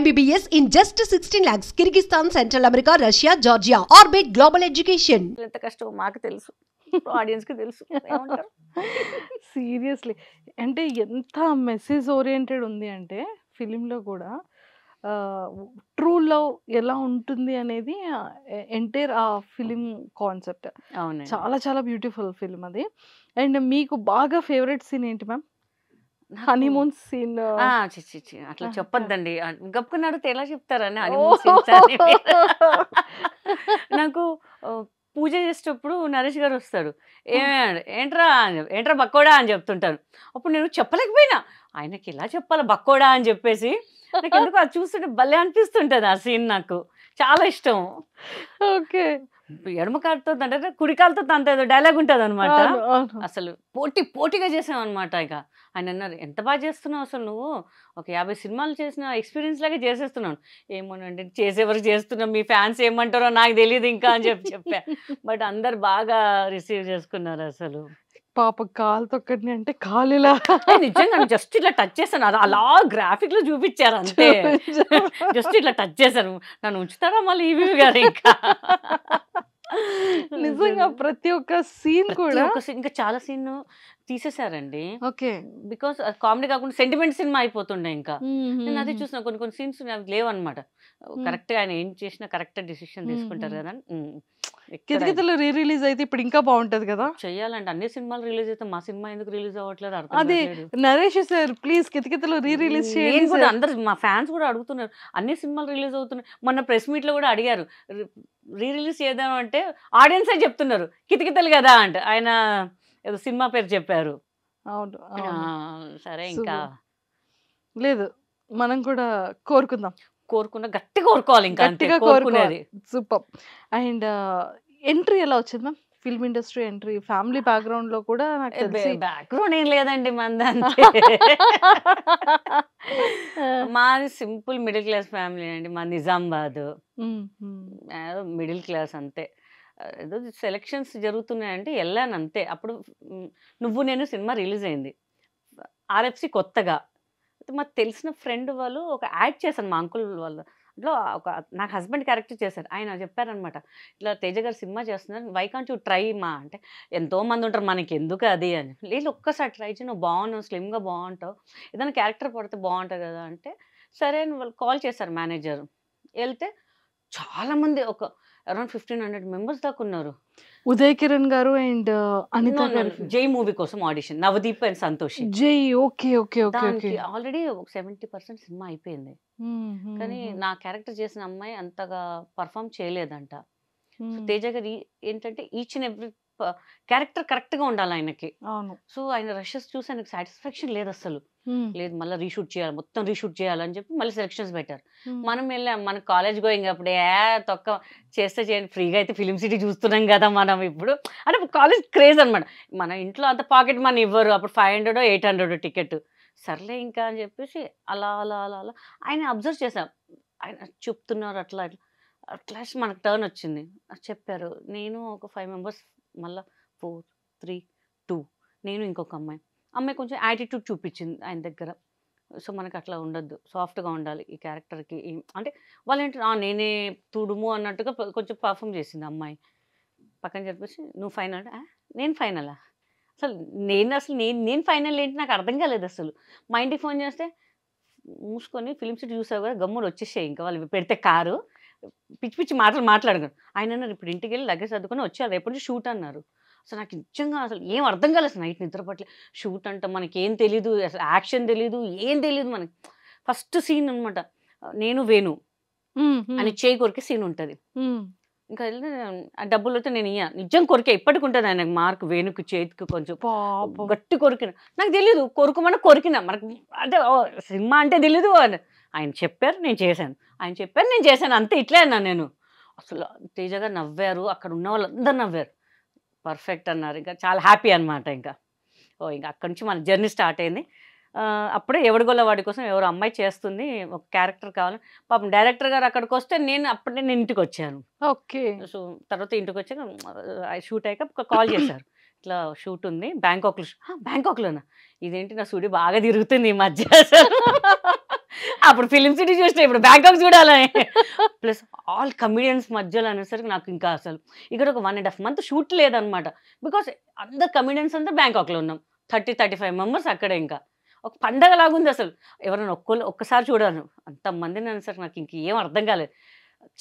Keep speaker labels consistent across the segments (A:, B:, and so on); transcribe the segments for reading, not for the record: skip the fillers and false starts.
A: MBBS in just 16 lakhs. Kyrgyzstan, Central America, Russia, Georgia. Orbit Global Education.
B: ఎంత కష్టమో మాకు తెలుసు, ఆడియన్స్ కి తెలుసు. ఏమంటారు?
C: సీరియస్లీ అంటే ఎంత మెసేజ్ ఓరియంటెడ్ ఉంది అంటే ఫిలింలో కూడా ట్రూ లవ్ ఎలా ఉంటుంది అనేది ఎంటైర్ ఆ ఫిలిం కాన్సెప్ట్
B: అవును,
C: చాలా చాలా బ్యూటిఫుల్ ఫిలిం అది. అండ్ మీకు బాగా ఫేవరెట్ సీన్ ఏంటి మ్యామ్? Honeymoon scene.
B: అట్లా చెప్పొద్దండి. గప్పుకుని అడిగితే ఎలా చెప్తారని honeymoon scenes అని. నాకు పూజ చేసేటప్పుడు నరేష్ గారు వస్తాడు. ఏంట్రా ఏంట్రా బక్కోడా అని చెప్తుంటారు. అప్పుడు నేను చెప్పలేకపోయినా, ఆయనకి ఎలా చెప్పాలి బక్కోడా అని చెప్పేసి. నాకు ఎందుకు అది చూస్తుంటే భలే అనిపిస్తుంటది ఆ సీన్. నాకు చాలా ఇష్టం.
C: ఓకే,
B: ఎడమ కాలుతో అంటే కుడి కాలుతో అంత డైలాగ్ ఉంటుంది అనమాట. అసలు పోటీగా చేసాం అనమాట. ఇక ఆయన అన్నారు, ఎంత బాగా చేస్తున్నావు అసలు నువ్వు, ఒక 50 సినిమాలు చేసిన ఎక్స్పీరియన్స్ లాగే చేసేస్తున్నాను. ఏమోనండి చేసేవరకు చేస్తున్నాం, మీ ఫ్యాన్స్ ఏమంటారో నాకు తెలియదు ఇంకా అని చెప్పా. బట్ అందరు బాగా రిసీవ్ చేసుకున్నారు అసలు.
C: పాప కాలు తొక్కడిని అంటే కాలులా
B: నిజంగా జస్ట్ ఇట్లా టచ్ చేశాను, అది అలా గ్రాఫిక్ లో చూపించారు అంతే. జస్ట్ ఇట్లా టచ్ చేశాను. నన్ను ఉంచుతారా మళ్ళీ ఈవీ గారు? ఇంకా
C: నిజంగా ప్రతి ఒక్క సీన్ కూడా
B: ఇంకా చాలా సీన్ తీసేశారండి.
C: ఓకే,
B: బికాస్ కామెడీ కాకుండా సెంటిమెంట్ సినిమా అయిపోతుండే. ఇంకా నేను అదే చూసిన కొన్ని సీన్స్ అవి లేవన్నమాట. కరెక్ట్ గా ఆయన ఏం చేసినా కరెక్ట్ డిసిషన్ తీసుకుంటారు కదా.
C: కితకితలు రీ రిలీజ్ అయితే ఇప్పుడు ఇంకా బాగుంటది కదా.
B: చెయ్యాలంటే అన్ని సినిమాలు రిలీజ్ అయితే మా సినిమా ఎందుకు రిలీజ్ అవ్వట్లేదు అర్థం
C: అదే
B: కావట్లేదు.
C: Naresh sir please Kithakithalu re release
B: నేను
C: చేయండి
B: కూడా
C: సార్.
B: అందరు మా ఫ్యాన్స్ కూడా అడుగుతున్నారు, అన్ని సినిమాలు రిలీజ్ అవుతున్నాయి. మొన్న ప్రెస్ మీట్ లో కూడా అడిగారు, రీ రిలీజ్ చేద్దాం అంటే ఆడియన్సే చెప్తున్నారు కితకితలు కదా అంటే. ఆయన ఏదో సినిమా పేరు చెప్పారు.
C: అవును,
B: సరే ఇంకా
C: లేదు మనం కూడా కోరుకుందాం,
B: గట్టిగా కోరుకోవాలి, ఇంకా
C: గట్టిగా కోరుకునేది. సూపర్. అండ్ ఎంట్రీ ఎలా వచ్చింది ma'am? Film industry entry family background లో కూడా నాకు తెలిసి
B: బ్యాక్గ్రౌండ్ ఏం లేదండి మందంతే. మాది సింపుల్ మిడిల్ క్లాస్ ఫ్యామిలీ అండి. మా నిజామాబాద్ మిడిల్ క్లాస్ అంతే. ఏదో సెలక్షన్స్ జరుగుతున్నాయంటే వెళ్ళాను అంతే. అప్పుడు నువ్వు నేను సినిమా రిలీజ్ అయింది, ఆర్ఎఫ్సి కొత్తగా. మాకు తెలిసిన ఫ్రెండ్ వాళ్ళు ఒక యాడ్ చేశాను మా అంకుల్ వాళ్ళు. అట్లా ఒక నాకు హస్బెండ్ క్యారెక్టర్ చేశారు. ఆయన చెప్పారనమాట, ఇట్లా తేజ గారు సినిమా చేస్తున్నారు, వై కాంట్ యూ ట్రై మా అంటే. ఎంతోమంది ఉంటారు మనకి ఎందుకు అది అని. లేదు ఒక్కసారి ట్రై చేయి, నువ్వు బాగున్నావు, స్లిమ్గా బాగుంటావు, ఏదైనా క్యారెక్టర్ పడితే బాగుంటుంది కదా అంటే. సరే అని వాళ్ళు కాల్ చేశారు మేనేజర్. వెళ్తే చాలామంది ఒక అరౌండ్ 1500 మెంబర్స్ దాకా ఉన్నారు.
C: ఉదయ్ కిరణ్ గారు అండ్ అనిత గారు
B: జై మూవీ కోసం ఆడిషన్, నవదీప్ అండ్ సంతోష్.
C: జై okay okay okay okay.
B: Already 70% cinema అయిపోయింది, కానీ నా క్యారెక్టర్ చేసిన అమ్మాయి అంతగా పర్ఫామ్ చేయలేదంట. తేజ గారు ఏంటంటే each and every character correct గా ఉండాలి ఆయనకి. సో ఆయన రషెస్ చూసి ఆయనకు సాటిస్ఫాక్షన్ లేదు అసలు. లేదు మళ్ళీ రీషూట్ చేయాలి, మొత్తం రీషూట్ చేయాలని చెప్పి మళ్ళీ సెలక్షన్స్ పెట్టారు. మనం వెళ్ళాం, మన కాలేజ్ గోయింగ్ అప్పుడే తొక్క చేస్తే చేయండి, ఫ్రీగా అయితే ఫిలిం సిటీ చూస్తున్నాం కదా మనం ఇప్పుడు అంటే కాలేజ్ క్రేజ్ అనమాట. మన ఇంట్లో అంత పాకెట్ మనీ ఇవ్వరు అప్పుడు, 500 800 టికెట్. సర్లే ఇంకా అని చెప్పేసి అలా అలా అలా అలా ఆయన అబ్జర్వ్ చేసాం. ఆయన చెప్తున్నారు అట్లా అట్లా మనకు టర్న్ వచ్చింది. చెప్పారు, నేను ఒక 5 మెంబర్స్, మళ్ళీ 4 3 2 నేను ఇంకొక అమ్మాయి కొంచెం యాటిట్యూడ్ చూపించింది ఆయన దగ్గర. సో మనకు అట్లా ఉండొద్దు, సాఫ్ట్గా ఉండాలి ఈ క్యారెక్టర్కి అంటే. వాళ్ళు ఏంటి నేనే తుడుము అన్నట్టుగా కొంచెం పర్ఫామ్ చేసింది అమ్మాయి. పక్కన చెప్పేసి నువ్వు ఫైనల్, నేను ఫైనలా? అసలు నేను ఫైనల్ ఏంటి నాకు అర్థం కాలేదు అసలు. మా ఇంటికి ఫోన్ చేస్తే మూసుకొని ఫిలిం సిటీ చూసావు కదా గమ్ములు వచ్చేసాయి, ఇంకా వాళ్ళు పెడితే కారు పిచ్చి పిచ్చి మాటలు మాట్లాడుకున్నారు. ఆయన అన్నారు ఇప్పుడు ఇంటికి వెళ్ళి లగేజ్ చదువుకొని వచ్చారు, రేపటి నుంచి షూట్ అన్నారు. అసలు నాకు నిజంగా అసలు ఏం అర్థం కాలేదు. నైట్ నిద్రపట్లే. షూట్ అంటే మనకి ఏం తెలీదు, అసలు యాక్షన్ తెలీదు, ఏం తెలీదు మనకి. ఫస్ట్ సీన్ అనమాట, నేను వేణు అని చేయి కొరికే సీన్ ఉంటుంది. ఇంకా ఆ డబ్బులు అయితే నేను నిజం కొరికే, ఇప్పటికి ఉంటుంది ఆయనకు మార్క్, వేణుకు చేతికి కొంచెం గట్టి కొరికిన. నాకు తెలీదు కొరికిన మనకు అంటే సినిమా అంటే తెలీదు. ఆయన చెప్పారు నేను చేశాను, ఆయన చెప్పారు నేను చేశాను అంతే. ఇట్లే అన్నా నేను. అసలు తేజగా నవ్వారు, అక్కడ ఉన్న వాళ్ళందరూ నవ్వారు, పర్ఫెక్ట్ అన్నారు. ఇంకా చాలా హ్యాపీ అనమాట. ఇంకా ఇంకా అక్కడి నుంచి మన జర్నీ స్టార్ట్ అయింది. అప్పుడే ఎవడిగోళ్ళ వాడి కోసం ఎవరు అమ్మాయి చేస్తుంది, ఒక క్యారెక్టర్ కావాలి. పాపం డైరెక్టర్ గారు అక్కడికి వస్తే నేను ఇంటికి వచ్చాను.
C: ఓకే.
B: సో తర్వాత ఇంటికి వచ్చాక షూట్ అయ్యాక కాల్ చేశారు, ఇట్లా షూట్ ఉంది బ్యాంకాక్లోనా? ఇదేంటి నా స్టూడియో బాగా తిరుగుతుంది ఈ మధ్య అప్పుడు ఫిలిం సిటీ చూసిన, ఇప్పుడు బ్యాంకాక్ చూడాలని. ప్లస్ ఆల్ కమిడియన్స్ మధ్యలో అనేసరికి నాకు ఇంకా అసలు ఇక్కడ ఒక 1.5 month షూట్ లేదనమాట. బికాస్ అందరు కమిడియన్స్ అంతా బ్యాంకాక్లో ఉన్నాం, 30-35 మెంబర్స్ అక్కడే. ఇంకా ఒక పండగ లాగుంది అసలు. ఎవరైనా ఒక్కసారి చూడాను, అంతమందిని అనేసరికి నాకు ఇంకేం అర్థం కాలేదు.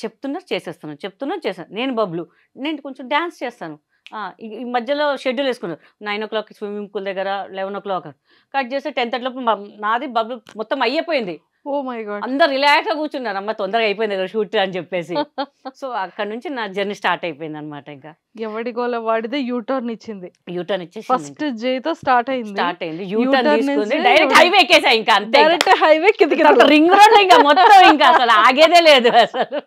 B: చెప్తున్నారు చేసేస్తాను. నేను బబ్లు, నేను కొంచెం డ్యాన్స్ చేస్తాను. ఈ మధ్యలో షెడ్యూల్ వేసుకున్నారు, 9 o'clock స్విమ్మింగ్ పూల్ దగ్గర, 11 o'clock కట్ చేస్తే 10:30 లోపు నాది బబ్లు మొత్తం అయిపోయింది.
C: Oh my God.
B: అందరు రిలాక్స్గా కూర్చున్నారు, అమ్మ తొందరగా అయిపోయింది కదా షూట్ అని చెప్పేసి. సో అక్కడ నుంచి నా జర్నీ స్టార్ట్ అయిపోయింది అనమాట. ఇంకా
C: ఎవడి గోల వాడిదే యూటర్న్ ఇచ్చింది.
B: యూటర్న్ ఇచ్చేసి
C: ఫస్ట్ జేతో స్టార్ట్ అయింది.
B: యూటర్న్ తీసుకుంది, డైరెక్ట్ హైవే ఎక్కేసా. ఇంకా అంతే,
C: డైరెక్ట్ హైవే కిందకి
B: రింగ్ రోడ్, ఇంకా మొత్తం ఇంకా అసలు ఆగేదే లేదు అసలు.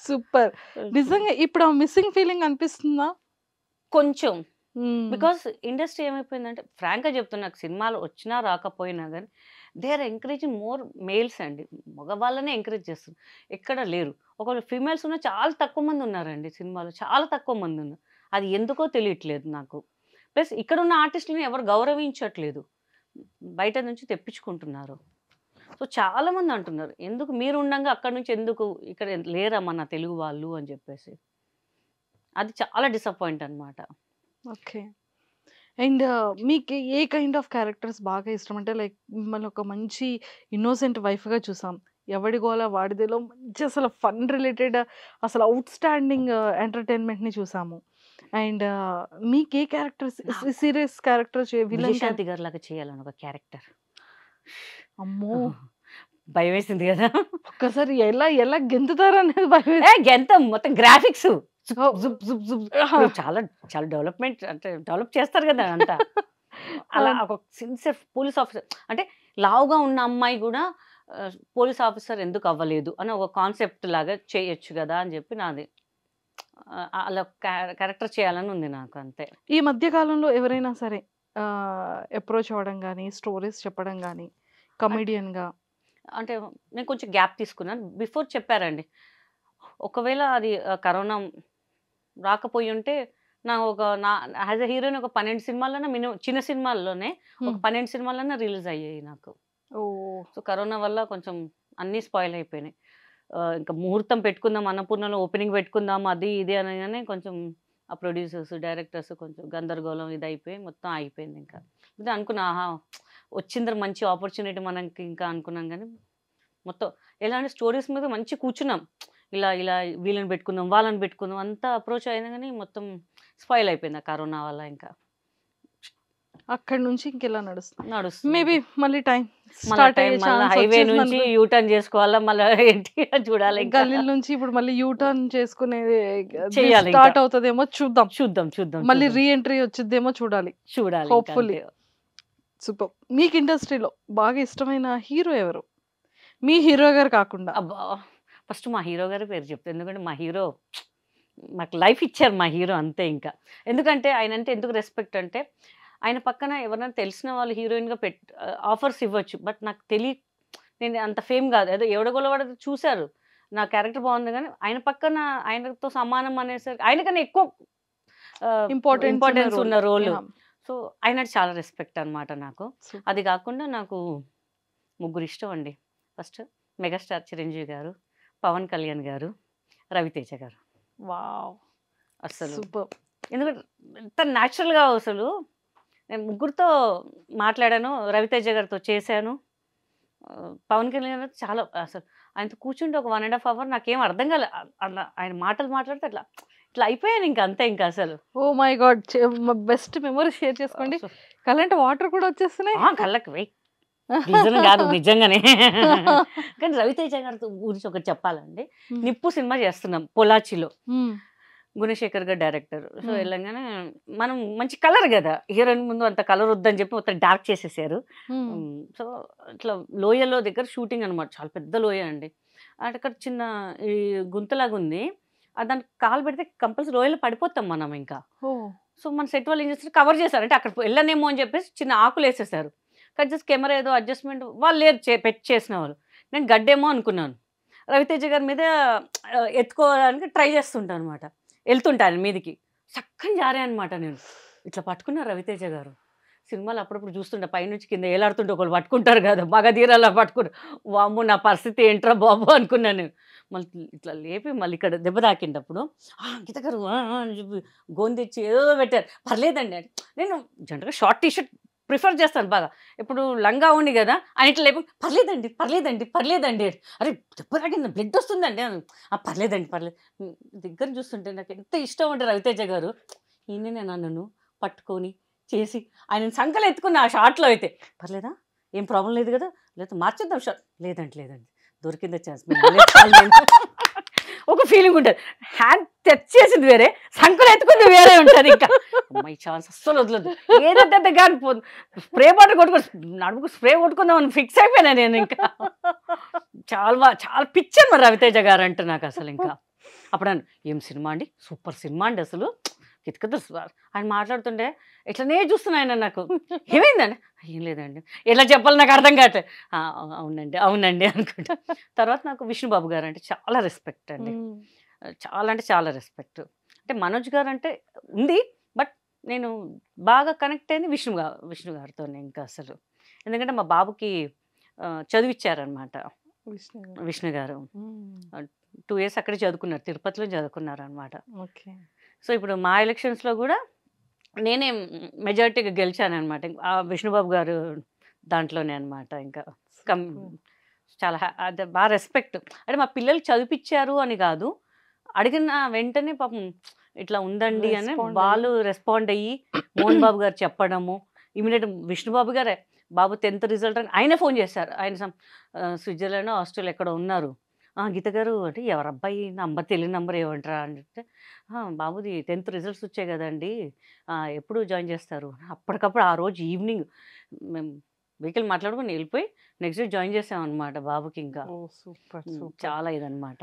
C: సూపర్. నిజంగా ఇప్పుడు మిస్సింగ్ ఫీలింగ్ అనిపిస్తుందా?
B: కొంచెం. బికాస్ ఇండస్ట్రీ ఏమైపోయిందంటే, ఫ్రాంక్గా చెప్తున్నా, నాకు సినిమాలు వచ్చినా రాకపోయినా కానీ they are encouraging more males అండి. మగవాళ్ళనే ఎంకరేజ్ చేస్తారు, ఎక్కడ లేరు. ఒకవేళ ఫీమేల్స్ ఉన్న చాలా తక్కువ మంది ఉన్నారండి సినిమాలో, చాలా తక్కువ మంది ఉన్నారు. అది ఎందుకో తెలియట్లేదు నాకు. ప్లస్ ఇక్కడ ఉన్న ఆర్టిస్టులను ఎవరు గౌరవించట్లేదు, బయట నుంచి తెప్పించుకుంటున్నారు. సో చాలామంది అంటున్నారు, ఎందుకు మీరు ఉండగా అక్కడ నుంచి ఎందుకు ఇక్కడ లేరా మన తెలుగు వాళ్ళు అని చెప్పేసి. అది చాలా డిసప్పాయింట్ అనమాట.
C: ఓకే. అండ్ మీకు ఏ కైండ్ ఆఫ్ క్యారెక్టర్స్ బాగా ఇష్టం? అంటే లైక్ మిమ్మల్ని ఒక మంచి ఇన్నోసెంట్ వైఫ్గా చూసాం, ఎవడి గోల వాడిదేలో మంచి అసలు ఫన్ రిలేటెడ్ అసలు అవుట్ స్టాండింగ్ ఎంటర్టైన్మెంట్ని చూసాము. అండ్ మీకు ఏ క్యారెక్టర్స్, సీరియస్ క్యారెక్టర్,
B: విజయశాంతి గారి లాగా చేయాలని ఒక క్యారెక్టర్.
C: అమ్మో
B: భయం వేసింది కదా,
C: ఒక్కసారి ఎలా ఎలా గెంతుతారు అనేది భయం.
B: గెంత మొత్తం గ్రాఫిక్స్ చాలా చాలా డెవలప్మెంట్, అంటే డెవలప్ చేస్తారు కదా అంతా. అలా ఒక సిన్సియర్ పోలీస్ ఆఫీసర్, అంటే లావుగా ఉన్న అమ్మాయి కూడా పోలీస్ ఆఫీసర్ ఎందుకు అవ్వలేదు అని ఒక కాన్సెప్ట్ లాగా చేయొచ్చు కదా అని చెప్పి నాది. అలా క్యారెక్టర్ చేయాలని ఉంది నాకు, అంతే.
C: ఈ మధ్య కాలంలో ఎవరైనా సరే అప్రోచ్ అవ్వడం కానీ, స్టోరీస్ చెప్పడం కానీ, కమెడియన్గా
B: అంటే నేను కొంచెం గ్యాప్ తీసుకున్నాను. బిఫోర్ చెప్పారండి, ఒకవేళ అది కరోనా రాకపోయి ఉంటే నాకు యాజ్ అ హీరోయిన్ ఒక 12 సినిమాల్లోనే మినిమం, చిన్న సినిమాల్లోనే ఒక 12 సినిమాల్లోనే రిలీజ్ అయ్యాయి నాకు. సో కరోనా వల్ల కొంచెం అన్నీ స్పాయిల్ అయిపోయినాయి. ఇంకా ముహూర్తం పెట్టుకుందాం, అన్నపూర్ణలో ఓపెనింగ్ పెట్టుకుందాం, అది ఇది అనగానే కొంచెం ఆ ప్రొడ్యూసర్స్, డైరెక్టర్స్ కొంచెం గందరగోళం ఇది అయిపోయి మొత్తం అయిపోయింది. ఇంకా ఇది అనుకున్నా, వచ్చిందరు మంచి ఆపర్చునిటీ మనకి ఇంకా అనుకున్నాం, కానీ మొత్తం ఎలాంటి స్టోరీస్ మీద మంచి కూర్చున్నాం, ఇలా ఇలా వీళ్ళని పెట్టుకుందాం వాళ్ళని పెట్టుకుందాం అంతా అప్రోచ్ అయినా కానీ మొత్తం స్పాయిల్ అయిపోయింది కరోనా వల్ల. ఇంకా
C: అక్కడ నుంచి ఇంకెలా
B: నడుస్తుంది
C: మేబీ మళ్ళీ టైం
B: హైవే నుంచి యూటర్న్ చేసుకోవాలా, మళ్ళీ ఏంటి చూడాలి.
C: గల్లీ నుంచి ఇప్పుడు మళ్ళీ యూటర్న్ చేసుకునేది స్టార్ట్ అవుతుందేమో, చూద్దాం. మళ్ళీ రీ ఎంట్రీ వచ్చిద్దేమో, చూడాలి. హోప్ఫుల్లీ. సూపర్. మీకు ఇండస్ట్రీలో బాగా ఇష్టమైన హీరో ఎవరు, మీ హీరో గారు కాకుండా?
B: అబ్బా, ఫస్ట్ మా హీరో గారి పేరు చెప్తాను, ఎందుకంటే మా హీరో మాకు లైఫ్ ఇచ్చారు, మా హీరో అంతే. ఇంకా ఎందుకంటే ఆయన అంటే ఎందుకు రెస్పెక్ట్ అంటే, ఆయన పక్కన ఎవరైనా తెలిసిన వాళ్ళు హీరోయిన్గా ఆఫర్స్ ఇవ్వచ్చు, బట్ నాకు నేను అంత ఫేమ్ కాదు, ఏదో ఎవడగొలవాడ చూశారు, నా క్యారెక్టర్ బాగుంది, కానీ ఆయన పక్కన ఆయనతో సమానం అనేసరికి ఆయనకన్నా ఎక్కువ ఇంపార్టెన్స్ ఉన్న రోల్. సో ఆయన చాలా రెస్పెక్ట్ అనమాట నాకు. అది కాకుండా నాకు ముగ్గురు ఇష్టం అండి. ఫస్ట్ మెగాస్టార్ చిరంజీవి గారు, పవన్ కళ్యాణ్ గారు, రవితేజ గారు.
C: వావ్,
B: అసలు ఎందుకంటే ఎంత న్యాచురల్గా, అసలు నేను ముగ్గురితో మాట్లాడాను, రవితేజ గారితో చేశాను, పవన్ కళ్యాణ్ గారు చాలా, అసలు ఆయనతో కూర్చుంటే ఒక 1.5 hours నాకేం అర్థం కాలే, అలా ఆయన మాటలు మాట్లాడితే ఇట్లా అయిపోయాను ఇంకా అంతే. ఇంకా అసలు
C: oh my God, best memory share చేసుకోండి. కళ్ళంటే వాటర్ కూడా వచ్చేస్తున్నాయి.
B: కళ్ళకి వెయ్యి కాదు నిజంగానే. కానీ రవితేజ గారితో గురించి ఒకటి చెప్పాలండి, నిప్పు సినిమా చేస్తున్నాం పొలాచిలో, గుణశేఖర్ గారు డైరెక్టర్. సో వెళ్ళంగానే మనం మంచి కలర్ కదా, హీరోయిన్ ముందు అంత కలర్ వద్దని చెప్పి మొత్తం డార్క్ చేసేసారు. సో ఇట్లా లోయలో దగ్గర షూటింగ్ అనమాట, చాలా పెద్ద లోయ అండి. అక్కడ చిన్న ఈ గుంతలాగా ఉంది, దానికి కాలు పెడితే కంపల్సరీ లోయలో పడిపోతాం మనం ఇంకా. సో మన సెట్ వాళ్ళు ఏం చేస్తారు, కవర్ చేశారు, అంటే అక్కడ వెళ్ళనేమో అని చెప్పేసి చిన్న ఆకులు వేసేసారు. కానీ జస్ట్ కెమెరా ఏదో అడ్జస్ట్మెంట్ వాళ్ళు లేరు చేసిన వాళ్ళు. నేను గడ్డేమో అనుకున్నాను, రవితేజ గారి మీద ఎత్తుకోవడానికి ట్రై చేస్తుంటాను అనమాట, వెళ్తుంటాను మీదికి, చక్కని జారే అనమాట. నేను ఇట్లా పట్టుకున్నా రవితేజ గారు, సినిమాలు అప్పుడప్పుడు చూస్తుంటే పైనుంచి కింద ఏలాడుతుంటే ఒకళ్ళు పట్టుకుంటారు కదా మగధీరాలా పట్టుకుని, వామ్మో నా పరిస్థితి ఏంట్రా బాబు అనుకున్నాను నేను. మళ్ళీ ఇట్లా లేపి మళ్ళీ ఇక్కడ దెబ్బ తాకిండప్పుడు గీత గారు అని చెప్పి గోంది తెచ్చి ఏదో పెట్టారు. పర్లేదండి అంటే నేను జనరల్గా షార్ట్ టీ షర్ట్ ప్రిఫర్ చేస్తాను బాగా. ఇప్పుడు లంగా ఉంది కదా అని ఇట్లా లేపు పర్లేదండి పర్లేదండి పర్లేదండి. అరే దెబ్బ తాకింది బ్లడ్ వస్తుందండి పర్లేదండి పర్లేదు. దగ్గర చూస్తుంటే నాకు ఎంత ఇష్టం అంటే రవితేజ గారు ఈయననే నన్ను పట్టుకొని చేసి ఆయన సంకలు ఎత్తుకున్న ఆ షార్ట్లో అయితే పర్లేదా ఏం ప్రాబ్లం లేదు కదా, లేదా మార్చేద్దాం షార్ట్, లేదండి దొరికిందే ఛాన్స్ ఒక ఫీలింగ్ ఉంటుంది. హ్యాండ్ టచ్ చేసింది వేరే, సంకలు ఎత్తుకుంది వేరే ఉంటుంది. ఇంకా అమ్మాయి ఛాన్స్ అస్సలు వదలదు. ఏదంటే కానీ పోదు, స్ప్రే బాటిల్ కొట్టుకొని నడుముకు స్ప్రే కొట్టుకుందామని ఫిక్స్ అయిపోయినా నేను. ఇంకా చాలా పిచ్చాను మరి రవితేజ గారు అంటే నాకు అసలు. ఇంకా అప్పుడు ఏం సినిమా అండి, సూపర్ సినిమా అండి అసలు కితకదు. ఆయన మాట్లాడుతుంటే ఇట్లనే చూస్తున్నా ఆయన నాకు, ఏమైందండి ఏం లేదండి ఎలా చెప్పాలి నాకు అర్థం కావట్లేదు. అవునండి అనుకుంటా. తర్వాత నాకు విష్ణుబాబు గారు అంటే చాలా రెస్పెక్ట్ అండి, చాలా అంటే చాలా రెస్పెక్ట్. అంటే మనోజ్ గారు అంటే ఉంది, బట్ నేను బాగా కనెక్ట్ అయింది విష్ణు గారితోనే ఇంకా అసలు. ఎందుకంటే మా బాబుకి చదివిచ్చారనమాట విష్ణు గారు. 2 years అక్కడే చదువుకున్నారు, తిరుపతిలో చదువుకున్నారు అనమాట.
C: ఓకే.
B: సో ఇప్పుడు మా ఎలక్షన్స్లో కూడా నేనే మెజారిటీగా గెలిచానమాట ఆ విష్ణుబాబు గారు దాంట్లోనే అనమాట. ఇంకా చాలా అది బాగా రెస్పెక్ట్. అంటే మా పిల్లలు చదివిపించారు అని కాదు, అడిగిన వెంటనే పాపం ఇట్లా ఉందండి అని వాళ్ళు రెస్పాండ్ అయ్యి మోహన్ బాబు గారు చెప్పడము, ఇమీడియట్ విష్ణుబాబు గారే బాబు 10th రిజల్ట్ అని ఆయనే ఫోన్ చేశారు. ఆయన స్విట్జర్లాండ్ ఆస్ట్రేలియా ఎక్కడ ఉన్నారు. గీత గారు అంటే ఎవరు అబ్బాయి నంబర్ తెలియని నంబర్ ఏమంటారా అని చెప్తే, బాబుది 10th రిజల్ట్స్ వచ్చాయి కదండి, ఎప్పుడు జాయిన్ చేస్తారు. అప్పటికప్పుడు ఆ రోజు ఈవినింగ్ మేము వెహికల్ మాట్లాడుకుని వెళ్ళిపోయి నెక్స్ట్ డే జాయిన్ చేసామన్నమాట బాబుకి. ఇంకా
C: సూపర్
B: చాలా ఇదనమాట.